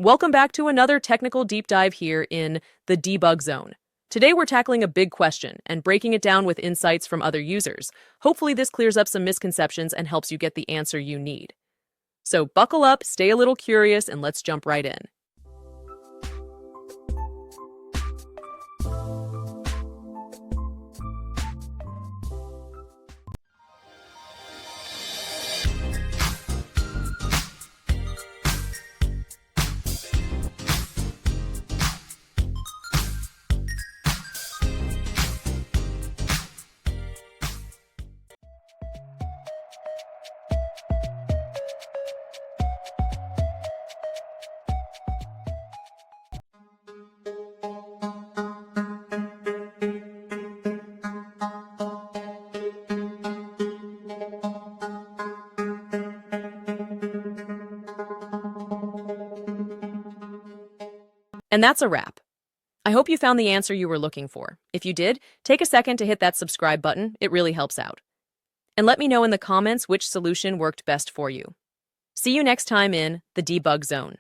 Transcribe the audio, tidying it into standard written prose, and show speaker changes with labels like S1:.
S1: Welcome back to another technical deep dive here in the debug zone. Today we're tackling a big question and breaking it down with insights from other users. Hopefully this clears up some misconceptions and helps you get the answer you need. So buckle up, stay a little curious, and let's jump right in. And that's a wrap. I hope you found the answer you were looking for. If you did, take a second to hit that subscribe button. It really helps out. And let me know in the comments which solution worked best for you. See you next time in the debug zone.